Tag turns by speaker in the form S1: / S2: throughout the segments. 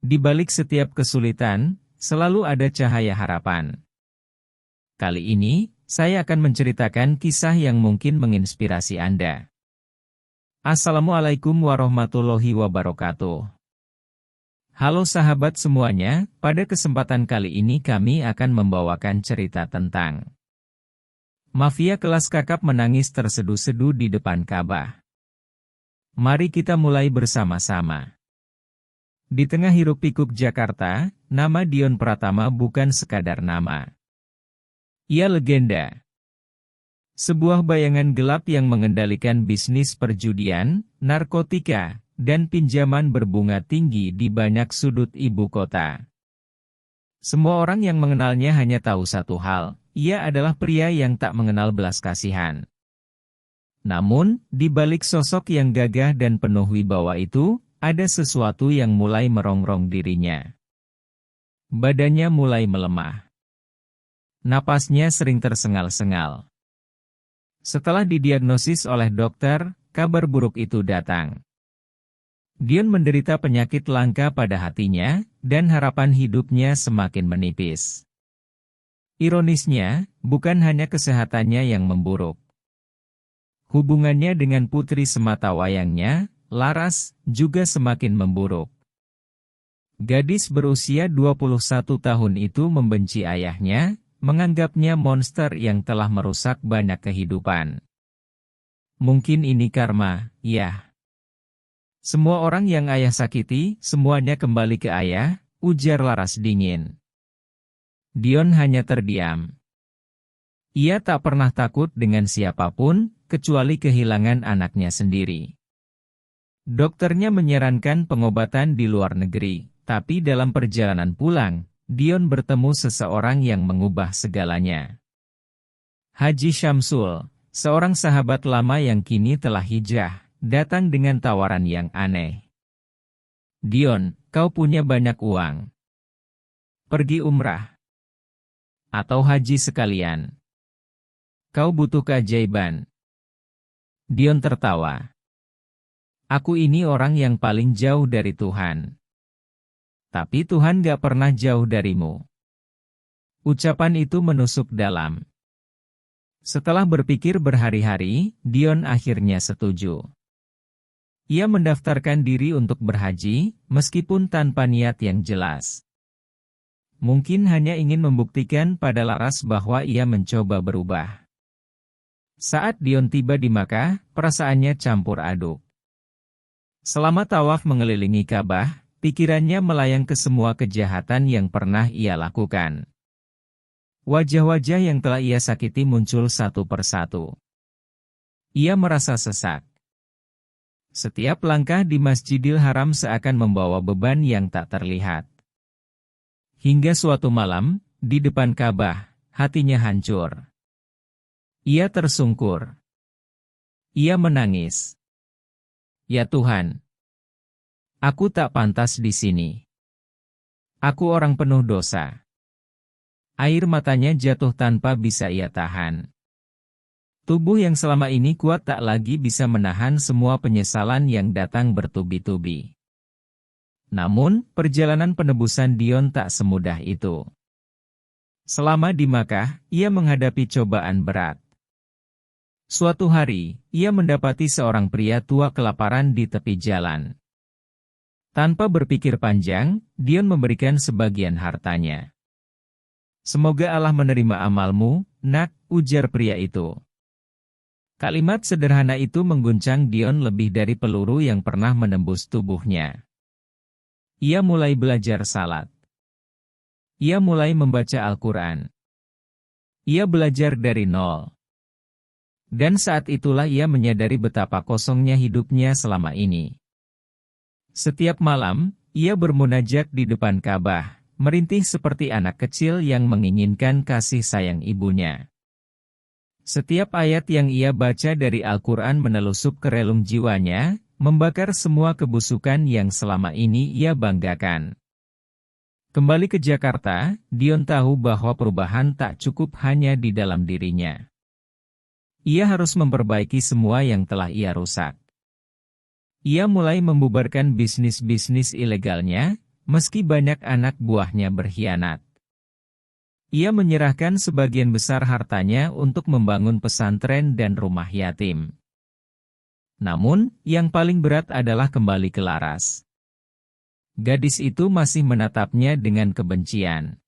S1: Di balik setiap kesulitan, selalu ada cahaya harapan. Kali ini, saya akan menceritakan kisah yang mungkin menginspirasi Anda. Assalamualaikum warahmatullahi wabarakatuh. Halo sahabat semuanya, pada kesempatan kali ini kami akan membawakan cerita tentang mafia kelas kakap menangis terseduh-seduh di depan Ka'bah. Mari kita mulai bersama-sama. Di tengah hiruk-pikuk Jakarta, nama Dion Pratama bukan sekadar nama. Ia legenda. Sebuah bayangan gelap yang mengendalikan bisnis perjudian, narkotika, dan pinjaman berbunga tinggi di banyak sudut ibu kota. Semua orang yang mengenalnya hanya tahu satu hal, ia adalah pria yang tak mengenal belas kasihan. Namun, di balik sosok yang gagah dan penuh wibawa itu, ada sesuatu yang mulai merongrong dirinya. Badannya mulai melemah. Napasnya sering tersengal-sengal. Setelah didiagnosis oleh dokter, kabar buruk itu datang. Dion menderita penyakit langka pada hatinya, dan harapan hidupnya semakin menipis. Ironisnya, bukan hanya kesehatannya yang memburuk. Hubungannya dengan putri sematawayangnya, Laras, juga semakin memburuk. Gadis berusia 21 tahun itu membenci ayahnya, menganggapnya monster yang telah merusak banyak kehidupan. Mungkin ini karma, ya. Semua orang yang ayah sakiti, semuanya kembali ke ayah, ujar Laras dingin. Dion hanya terdiam. Ia tak pernah takut dengan siapapun, kecuali kehilangan anaknya sendiri. Dokternya menyarankan pengobatan di luar negeri, tapi dalam perjalanan pulang, Dion bertemu seseorang yang mengubah segalanya. Haji Syamsul, seorang sahabat lama yang kini telah hijrah, datang dengan tawaran yang aneh. Dion, kau punya banyak uang. Pergi umrah. Atau haji sekalian. Kau butuh keajaiban. Dion tertawa. Aku ini orang yang paling jauh dari Tuhan. Tapi Tuhan gak pernah jauh darimu. Ucapan itu menusuk dalam. Setelah berpikir berhari-hari, Dion akhirnya setuju. Ia mendaftarkan diri untuk berhaji, meskipun tanpa niat yang jelas. Mungkin hanya ingin membuktikan pada Laras bahwa ia mencoba berubah. Saat Dion tiba di Makkah, perasaannya campur aduk. Selama tawaf mengelilingi Ka'bah, pikirannya melayang ke semua kejahatan yang pernah ia lakukan. Wajah-wajah yang telah ia sakiti muncul satu persatu. Ia merasa sesak. Setiap langkah di Masjidil Haram seakan membawa beban yang tak terlihat. Hingga suatu malam, di depan Ka'bah, hatinya hancur. Ia tersungkur. Ia menangis. Ya Tuhan, aku tak pantas di sini. Aku orang penuh dosa. Air matanya jatuh tanpa bisa ia tahan. Tubuh yang selama ini kuat tak lagi bisa menahan semua penyesalan yang datang bertubi-tubi. Namun, perjalanan penebusan Dion tak semudah itu. Selama di Makkah, ia menghadapi cobaan berat. Suatu hari, ia mendapati seorang pria tua kelaparan di tepi jalan. Tanpa berpikir panjang, Dion memberikan sebagian hartanya. Semoga Allah menerima amalmu, nak, ujar pria itu. Kalimat sederhana itu mengguncang Dion lebih dari peluru yang pernah menembus tubuhnya. Ia mulai belajar salat. Ia mulai membaca Al-Quran. Ia belajar dari nol. Dan saat itulah ia menyadari betapa kosongnya hidupnya selama ini. Setiap malam, ia bermunajat di depan Ka'bah, merintih seperti anak kecil yang menginginkan kasih sayang ibunya. Setiap ayat yang ia baca dari Al-Quran menelusup ke relung jiwanya, membakar semua kebusukan yang selama ini ia banggakan. Kembali ke Jakarta, Dion tahu bahwa perubahan tak cukup hanya di dalam dirinya. Ia harus memperbaiki semua yang telah ia rusak. Ia mulai membubarkan bisnis-bisnis ilegalnya, meski banyak anak buahnya berkhianat. Ia menyerahkan sebagian besar hartanya untuk membangun pesantren dan rumah yatim. Namun, yang paling berat adalah kembali ke Laras. Gadis itu masih menatapnya dengan kebencian.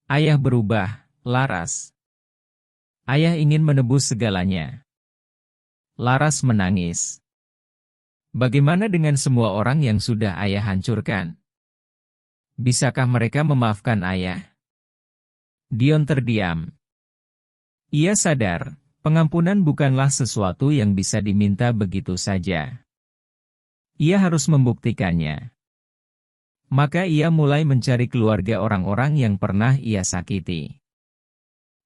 S1: Ayah berubah, Laras. Ayah ingin menebus segalanya. Laras menangis. Bagaimana dengan semua orang yang sudah ayah hancurkan? Bisakah mereka memaafkan ayah? Dion terdiam. Ia sadar, pengampunan bukanlah sesuatu yang bisa diminta begitu saja. Ia harus membuktikannya. Maka ia mulai mencari keluarga orang-orang yang pernah ia sakiti.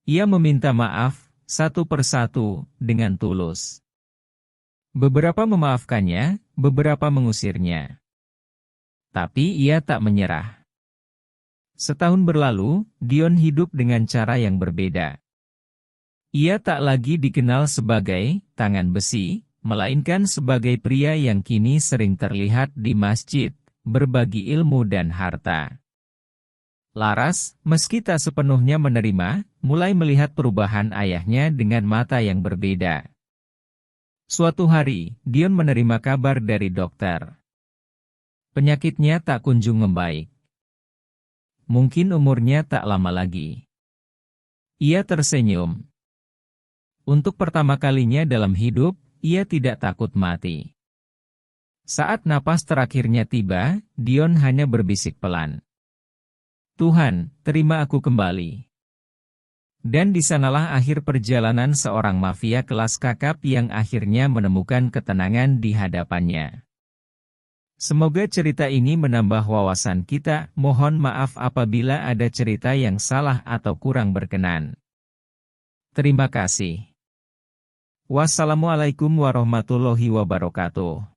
S1: Ia meminta maaf, satu persatu, dengan tulus. Beberapa memaafkannya, beberapa mengusirnya. Tapi ia tak menyerah. Setahun berlalu, Dion hidup dengan cara yang berbeda. Ia tak lagi dikenal sebagai tangan besi, melainkan sebagai pria yang kini sering terlihat di masjid, berbagi ilmu dan harta. Laras, meski tak sepenuhnya menerima, mulai melihat perubahan ayahnya dengan mata yang berbeda. Suatu hari, Dion menerima kabar dari dokter. Penyakitnya tak kunjung membaik. Mungkin umurnya tak lama lagi. Ia tersenyum. Untuk pertama kalinya dalam hidup, ia tidak takut mati. Saat napas terakhirnya tiba, Dion hanya berbisik pelan. Tuhan, terima aku kembali. Dan di sanalah akhir perjalanan seorang mafia kelas kakap yang akhirnya menemukan ketenangan di hadapannya. Semoga cerita ini menambah wawasan kita. Mohon maaf apabila ada cerita yang salah atau kurang berkenan. Terima kasih. Wassalamualaikum warahmatullahi wabarakatuh.